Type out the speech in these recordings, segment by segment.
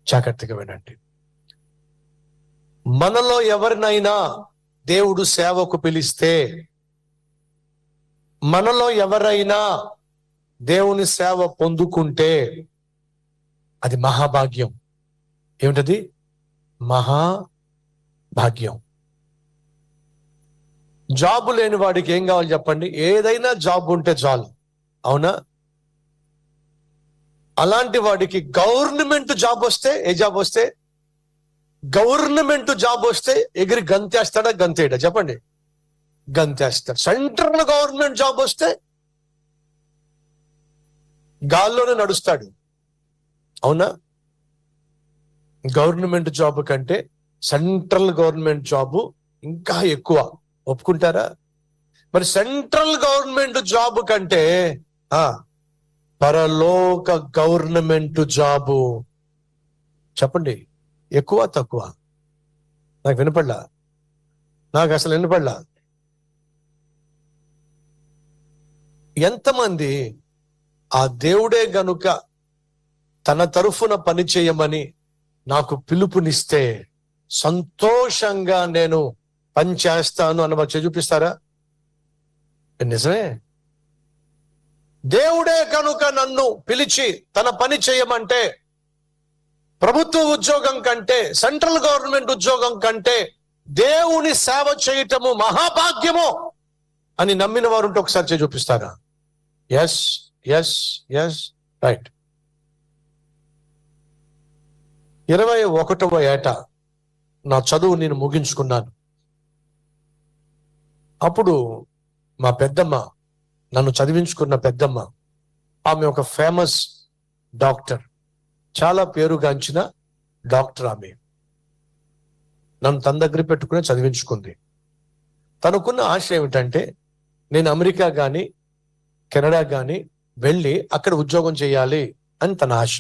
జాగ్రత్తగా వినండి. మనలో ఎవరినైనా దేవుడు సేవకు పిలిస్తే, మనలో ఎవరైనా దేవుని సేవ పొందుకుంటే అది మహాభాగ్యం. ఏమిటది? మహాభాగ్యం. జాబు లేని వాడికి ఏం కావాలి చెప్పండి? ఏదైనా జాబ్ ఉంటే చాలు, అవునా? అలాంటి వాడికి గవర్నమెంట్ జాబ్ వస్తే, ఏ జాబ్ వస్తే, గవర్నమెంట్ జాబ్ వస్తే ఎగిరి గంతేస్తాడా గంతేయడా చెప్పండి? గంతేస్తాడు. సెంట్రల్ గవర్నమెంట్ జాబ్ వస్తే గాల్లోనే నడుస్తాడు, అవునా? గవర్నమెంట్ జాబ్ కంటే సెంట్రల్ గవర్నమెంట్ జాబు ఇంకా ఎక్కువ. ఒప్పుకుంటారా? మరి సెంట్రల్ గవర్నమెంట్ జాబ్ కంటే పరలోక గవర్నమెంట్ జాబు చెప్పండి ఎక్కువ తక్కువ? నాకు వినపడలా, నాకు అసలు వినపడలా. ఎంతమంది ఆ దేవుడే గనుక తన తరఫున పని చేయమని నాకు పిలుపునిస్తే సంతోషంగా నేను పని చేస్తాను అన్న వాళ్ళు చూపిస్తారా? నిజమే. దేవుడే కనుక నన్ను పిలిచి తన పని చేయమంటే ప్రభుత్వ ఉద్యోగం కంటే, సెంట్రల్ గవర్నమెంట్ ఉద్యోగం కంటే దేవుని సేవ చేయటము మహాభాగ్యము అని నమ్మిన వారు ఉంటే ఒకసారి చూపిస్తారా? Yes yes yes right. 21వ ఏట నా చదువు నేను ముగించుకున్నాను. అప్పుడు మా పెద్దమ్మ, నన్ను చదివించుకున్న పెద్దమ్మ, ఆమె ఒక ఫేమస్ డాక్టర్, చాలా పేరుగాంచిన డాక్టర్. ఆమె నన్ను తన దగ్గర పెట్టుకుని చదివించుకుంది. తనకున్న ఆశ ఏమిటంటే నేను అమెరికా కానీ కెనడా కానీ వెళ్ళి అక్కడ ఉద్యోగం చేయాలి అని తన ఆశ.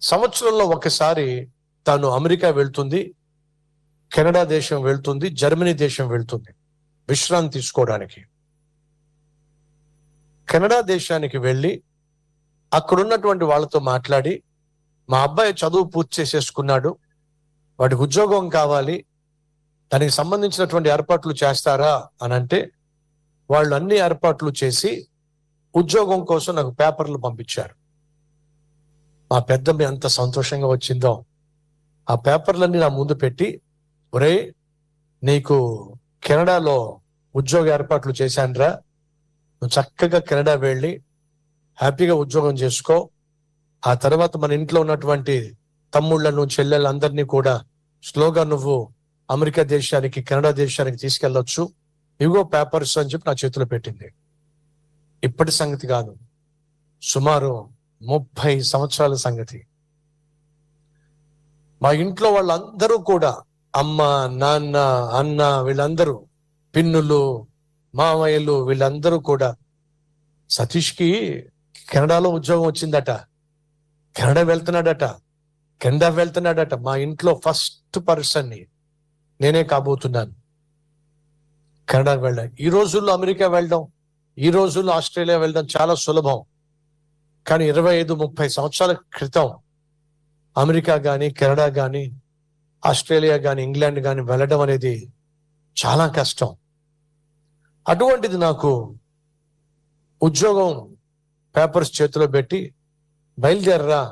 సంవత్సరంలో ఒకసారి తాను అమెరికా వెళ్తుంది, కెనడా దేశం వెళ్తుంది, జర్మనీ దేశం వెళ్తుంది విశ్రాంతి తీసుకోవడానికి. కెనడా దేశానికి వెళ్ళి అక్కడున్నటువంటి వాళ్ళతో మాట్లాడి, మా అబ్బాయి చదువు పూర్తి చేసేసుకున్నాడు, వాడికి ఉద్యోగం కావాలి, దానికి సంబంధించినటువంటి ఏర్పాట్లు చేస్తారా అని అంటే వాళ్ళు అన్ని ఏర్పాట్లు చేసి ఉద్యోగం కోసం నాకు పేపర్లు పంపించారు. మా పెద్దమ్మ ఎంత సంతోషంగా వచ్చిందో. ఆ పేపర్లన్నీ నా ముందు పెట్టి, ఒరే నీకు కెనడాలో ఉద్యోగ ఏర్పాట్లు చేశానురా, నువ్వు చక్కగా కెనడా వెళ్ళి హ్యాపీగా ఉద్యోగం చేసుకో, ఆ తర్వాత మన ఇంట్లో ఉన్నటువంటి తమ్ముళ్లను చెల్లెళ్ళందరినీ కూడా స్లోగా నువ్వు అమెరికా దేశానికి కెనడా దేశానికి తీసుకెళ్ళొచ్చు, ఇవిగో పేపర్స్ అని చెప్పి నా చేతిలో పెట్టింది. ఇప్పటి సంగతి కాదు, సుమారు 30 సంవత్సరాల సంగతి. మా ఇంట్లో వాళ్ళందరూ కూడా, అమ్మ నాన్న అన్న వీళ్ళందరూ, పిన్నులు మామయ్యలు వీళ్ళందరూ కూడా, సతీష్కి కెనడాలో ఉద్యోగం వచ్చిందట, కెనడా వెళ్తున్నాడట. మా ఇంట్లో ఫస్ట్ పర్సన్ని నేనే కాబోతున్నాను కెనడాకి వెళ్ళడం. ఈ రోజుల్లో అమెరికా వెళ్ళడం, ఈ రోజుల్లో ఆస్ట్రేలియా వెళ్ళడం చాలా సులభం. కానీ 25-30 సంవత్సరాల క్రితం అమెరికా కానీ కెనడా కానీ ఆస్ట్రేలియా కానీ ఇంగ్లాండ్ కానీ వెళ్ళడం అనేది చాలా కష్టం. అటువంటిది నాకు ఉద్యోగం పేపర్స్ చేతిలో పెట్టి బయలుదేరరా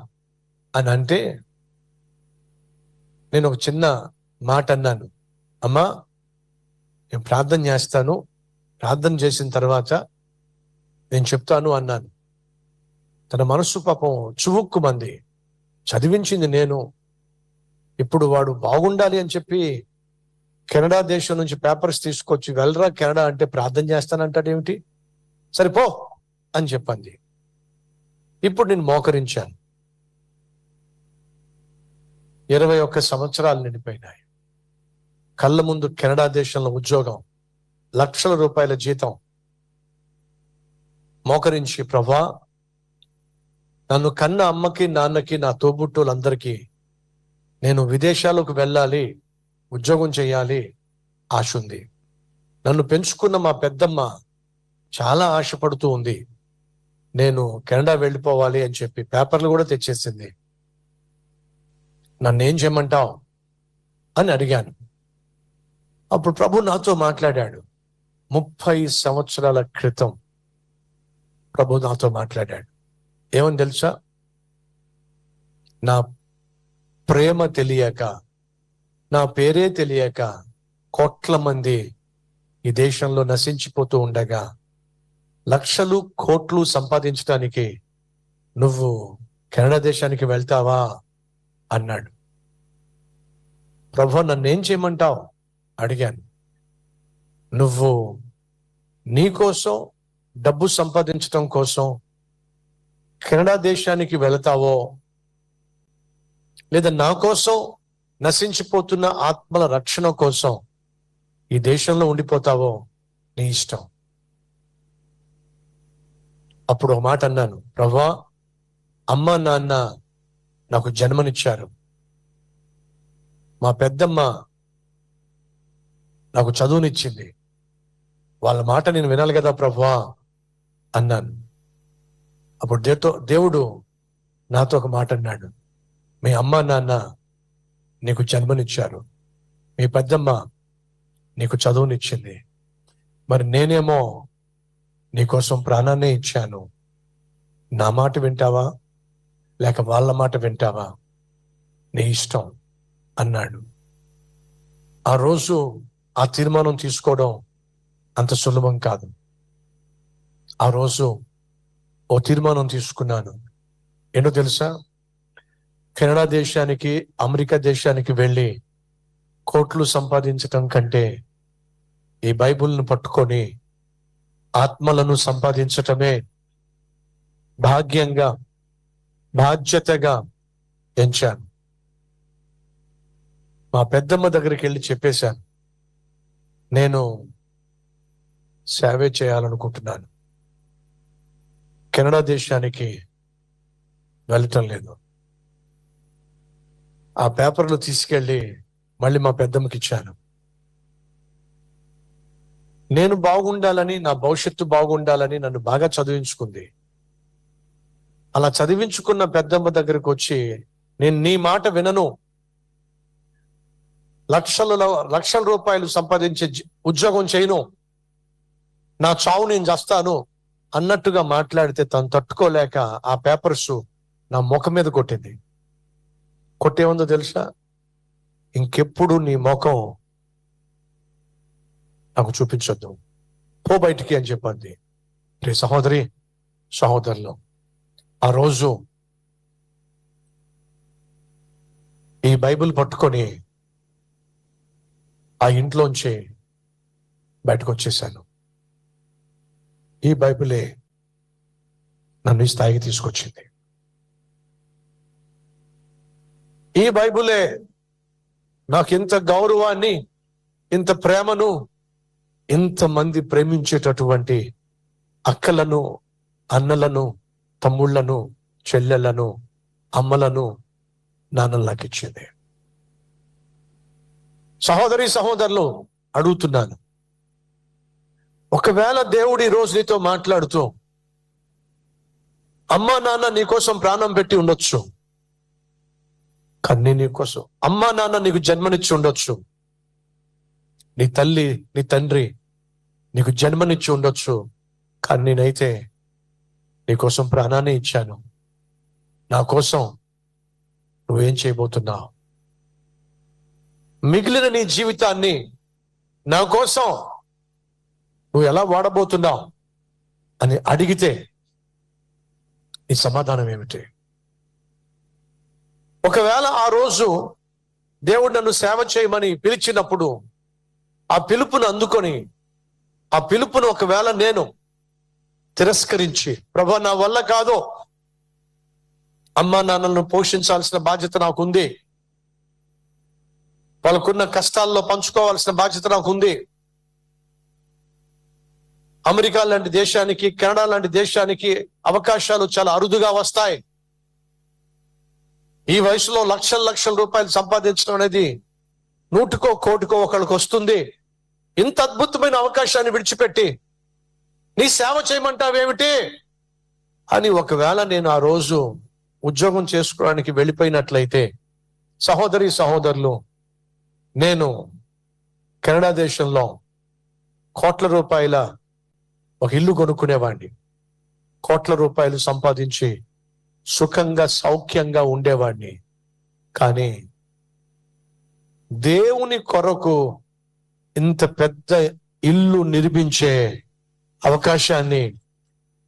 అని అంటే నేను ఒక చిన్న మాట అన్నాను, అమ్మా నేను ప్రార్థన చేస్తాను, ప్రార్థన చేసిన తర్వాత నేను చెప్తాను అన్నాను. తన మనస్సు పాపం చువుక్కుమంది. చదివించింది నేను, ఇప్పుడు వాడు బాగుండాలి అని చెప్పి కెనడా దేశం నుంచి పేపర్స్ తీసుకొచ్చి వెళ్ళరా కెనడా అంటే ప్రార్థన చేస్తానంటాడేమిటి, సరిపో అని చెప్పింది. ఇప్పుడు నేను మోకరించాను. 21 సంవత్సరాలు నిండిపోయినాయి. కళ్ళ ముందు కెనడా దేశంలో ఉద్యోగం, లక్షల రూపాయల జీతం. మోకరించి, ప్రభా నన్ను కన్న అమ్మకి నాన్నకి నా తోబుట్టులందరికీ నేను విదేశాలకు వెళ్ళాలి, ఉద్యోగం చేయాలి ఆశ ఉంది. నన్ను పెంచుకున్న మా పెద్దమ్మ చాలా ఆశపడుతూ ఉంది, నేను కెనడా వెళ్ళిపోవాలి అని చెప్పి పేపర్లు కూడా తెచ్చేసింది. నన్ను ఏం చేయమంటావు అని అడిగాను. అప్పుడు ప్రభు నాతో మాట్లాడాడు. 30 సంవత్సరాల క్రితం ప్రభు నాతో మాట్లాడాడు. ఏమని తెలుసా? నా ప్రేమ తెలియక, నా పేరే తెలియక కోట్ల మంది ఈ దేశంలో నశించిపోతూ ఉండగా లక్షలు కోట్లు సంపాదించడానికి నువ్వు కెనడా దేశానికి వెళ్తావా అన్నాడు. ప్రభు నన్నేం చేయమంటావు అడిగాను. నువ్వు నీకోసం డబ్బు సంపాదించడం కోసం కెనడా దేశానికి వెళతావో, లేదా నా కోసం నశించిపోతున్న ఆత్మల రక్షణ కోసం ఈ దేశంలో ఉండిపోతావో నీ ఇష్టం. అప్పుడు ఒక మాట అన్నాను, ప్రభువా, అమ్మ నాన్న నాకు జన్మనిచ్చారు, మా పెద్దమ్మ నాకు చదువునిచ్చింది, వాళ్ళ మాట నేను వినాలి కదా ప్రభువా అన్నాను. అప్పుడు దేవుడు నాతో ఒక మాట అన్నాడు, మీ అమ్మ నాన్న నీకు జన్మనిచ్చారు, మీ పెద్దమ్మ నీకు చదువునిచ్చింది, మరి నేనేమో నీకోసం ప్రాణాన్నే ఇచ్చాను. నా మాట వింటావా లేక వాళ్ళ మాట వింటావా, నీ ఇష్టం అన్నాడు. ఆ రోజు ఆ తీర్మానం తీసుకోవడం అంత సులభం కాదు. ఆ రోజు ఓ తీర్మానం తీసుకున్నాను. ఏంటో తెలుసా? కెనడా దేశానికి, అమెరికా దేశానికి వెళ్ళి కోట్లు సంపాదించటం కంటే ఈ బైబిల్ను పట్టుకొని ఆత్మలను సంపాదించటమే భాగ్యంగా, బాధ్యతగా ఎంచాను. మా పెద్దమ్మ దగ్గరికి వెళ్ళి చెప్పేశాను, నేను సేవే చేయాలనుకుంటున్నాను, కెనడా దేశానికి వెళ్ళటం లేదు. ఆ పేపర్లు తీసుకెళ్ళి మళ్ళీ మా పెద్దమ్మకి ఇచ్చాను. నేను బాగుండాలని, నా భవిష్యత్తు బాగుండాలని నన్ను బాగా చదివించుకుంది. అలా చదివించుకున్న పెద్దమ్మ దగ్గరకు వచ్చి, నేను నీ మాట వినను, లక్షల రూపాయలు సంపాదించే ఉద్యోగం చేయను, నా చావు నేను చేస్తాను అన్నట్టుగా మాట్లాడితే తను తట్టుకోలేక ఆ పేపర్స్ నా ముఖం మీద కొట్టింది. కొట్టేముందో తెలుసా? ఇంకెప్పుడు నీ ముఖం నాకు చూపించొద్దు, పో బయటికి అని చెప్పింది. రే సహోదరి, సహోదరులు, ఆ రోజు ఈ బైబిల్ పట్టుకొని ఆ ఇంట్లోంచి బయటకు వచ్చేసాను. ఈ బైబిలే నన్ను ఈ స్థాయికి తీసుకొచ్చింది. ఈ బైబిలే నాకు ఇంత గౌరవాన్ని, ఇంత ప్రేమను, ఇంతమంది ప్రేమించేటటువంటి అక్కలను, అన్నలను, తమ్ముళ్లను, చెల్లెలను, అమ్మలను, నాన్నలు నాకు ఇచ్చింది. సహోదరి సహోదరులు, అడుగుతున్నాను, ఒకవేళ దేవుడు ఈ రోజు నీతో మాట్లాడుతూ, అమ్మా నాన్న నీకోసం ప్రాణం పెట్టి ఉండొచ్చు, కానీ నీకోసం అమ్మా నాన్న నీకు జన్మనిచ్చి ఉండొచ్చు, నీ తల్లి నీ తండ్రి నీకు జన్మనిచ్చి ఉండొచ్చు, కానీ నేనైతే నీకోసం ప్రాణాన్ని ఇచ్చాను. నా కోసం నువ్వేం చేయబోతున్నావు? మిగిలిన నీ జీవితాన్ని నా కోసం నువ్వు ఎలా వాడబోతున్నావు అని అడిగితే నీ సమాధానం ఏమిటి? ఒకవేళ ఆ రోజు దేవుడు నన్ను సేవ చేయమని పిలిచినప్పుడు ఆ పిలుపును అందుకొని, ఆ పిలుపును ఒకవేళ నేను తిరస్కరించి, ప్రభు నా వల్ల కాదు, అమ్మా నాన్నలను పోషించాల్సిన బాధ్యత నాకుంది, వాళ్ళకున్న కష్టాల్లో పంచుకోవాల్సిన బాధ్యత నాకుంది, అమెరికా లాంటి దేశానికి, కెనడా లాంటి దేశానికి అవకాశాలు చాలా అరుదుగా వస్తాయి, ఈ వయసులో లక్షల రూపాయలు సంపాదించడం అనేది నూటికో కోటికో ఒకళ్ళకి వస్తుంది, ఇంత అద్భుతమైన అవకాశాన్ని విడిచిపెట్టి నీ సేవ చేయమంటావేమిటి అని ఒకవేళ నేను ఆ రోజు ఉద్యోగం చేసుకోవడానికి వెళ్ళిపోయినట్లయితే సహోదరి సహోదరులు, నేను కెనడా దేశంలో కోట్ల రూపాయల ఒక ఇల్లు కొనుక్కునేవాడిని. కోట్ల రూపాయలు సంపాదించి సుఖంగా సౌఖ్యంగా ఉండేవాడిని. కానీ దేవుని కొరకు ఇంత పెద్ద ఇల్లు నిర్మించే అవకాశాన్ని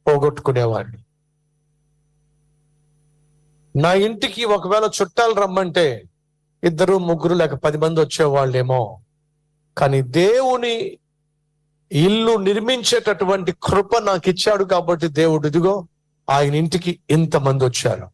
పోగొట్టుకునేవాడిని. నా ఇంటికి ఒకవేళ చుట్టాలు రమ్మంటే 2, 3 లేక 10 మంది వచ్చేవాళ్ళేమో. కానీ దేవుని ఇల్లు నిర్మించేటటువంటి కృప నాకు ఇచ్చాడు కాబట్టి దేవుడు ఇదిగో ఆయన ఇంటికి ఇంతమంది వచ్చారు.